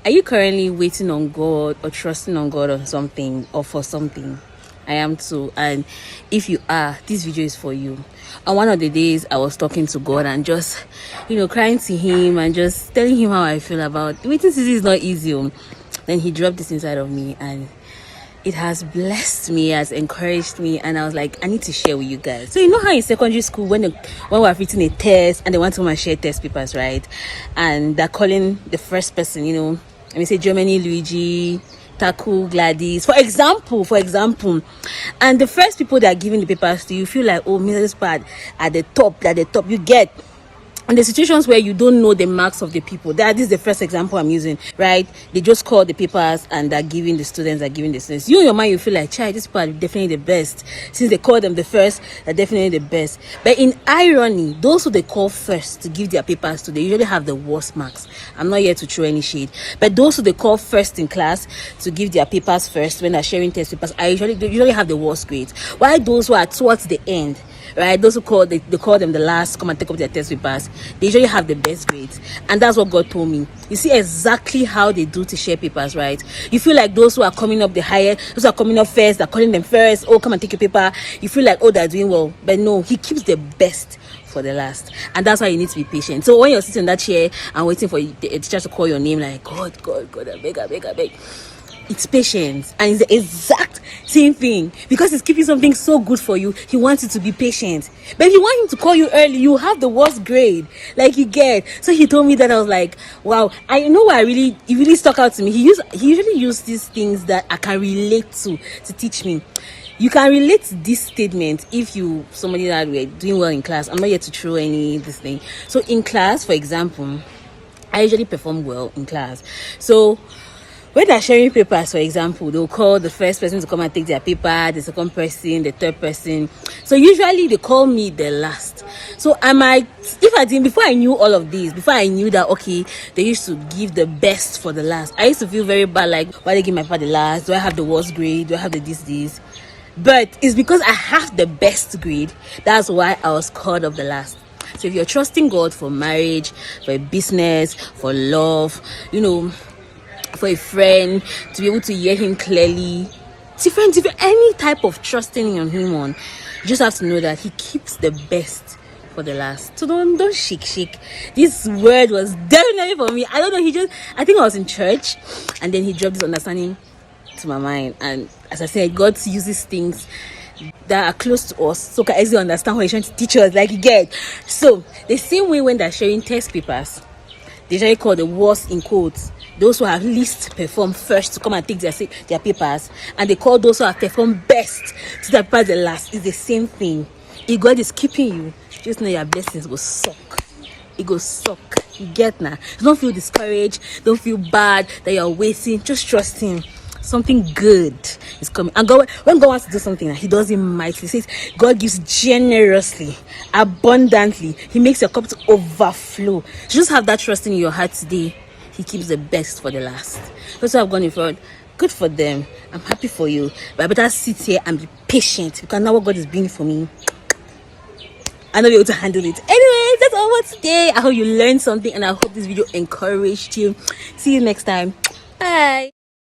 Are you currently waiting on God or trusting on God on something or for something? I am too. And if you are, this video is for you. On one of the days, I was talking to God and just, crying to Him and just telling Him how I feel about waiting season is not easy. Then He dropped this inside of me and it has blessed me, has encouraged me, and I was like, I need to share with you guys. So you know how in secondary school when we're written a test and they want to come and share test papers, right? And they're calling the first person, let me say Germany, Luigi, Taku, Gladys, for example, and the first people that are giving the papers to you feel like, oh, Mrs. Pad at the top, you get. And the situations where you don't know the marks of the people, this is the first example I'm using, right? They just call the papers and they're giving the students. You in your mind, you feel like, child, this part is definitely the best. Since they call them the first, they're definitely the best. But in irony, those who they call first to give their papers to, they usually have the worst marks. I'm not here to throw any shade. But those who they call first in class to give their papers first when they're sharing test papers, they usually have the worst grades. While those who are towards the end, right, those who they call them the last, come and take up their test papers, they usually have the best grades. And that's what God told me. You see exactly how they do to share papers, right? You feel like those who are coming up the highest, those who are coming up first, they're calling them first, oh, come and take your paper. You feel like, oh, they're doing well. But no, He keeps the best for the last. And that's why you need to be patient. So when you're sitting in that chair and waiting for the teacher to call your name, like, God, I beg. It's patience, and it's the exact same thing. Because He's keeping something so good for you, He wants you to be patient. But if you want Him to call you early, you have the worst grade, like you get. So He told me that. I was like, wow. I know why it really stuck out to me. He usually used these things that I can relate to teach me. You can relate to this statement if you somebody that we're doing well in class. I'm not here to throw this thing. So in class, for example, I usually perform well in class. So when they're sharing papers, for example, they'll call the first person to come and take their paper, the second person, the third person. So usually they call me the last. So before I knew all of this, before I knew that, okay, they used to give the best for the last, I used to feel very bad, like, why they give my paper the last? Do I have the worst grade? Do I have the this? But it's because I have the best grade. That's why I was called of the last. So if you're trusting God for marriage, for a business, for love, for a friend, to be able to hear Him clearly, different any type of trusting in Him on, you just have to know that He keeps the best for the last. So don't shake. This word was definitely for me. I don't know, I think I was in church and then He dropped this understanding to my mind. And as I said, God uses things that are close to us so can easily understand what He's trying to teach us, like you get. So the same way when they're sharing test papers, they usually call the worst in quotes those who have least performed first to come and take their papers, and they call those who have performed best to their papers the last. It's the same thing. If God is keeping you, just know your blessings will suck. It goes suck. You get now. Don't feel discouraged. Don't feel bad that you're waiting. Just trust Him. Something good is coming. And God, when God wants to do something, He does it mightily. He says God gives generously, abundantly. He makes your cup to overflow. So just have that trust in your heart today. He keeps the best for the last. Those who have gone in front, good for them. I'm happy for you. But I better sit here and be patient, because now what God is doing for me, I know you're able to handle it. Anyways, that's all for today. I hope you learned something and I hope this video encouraged you. See you next time. Bye.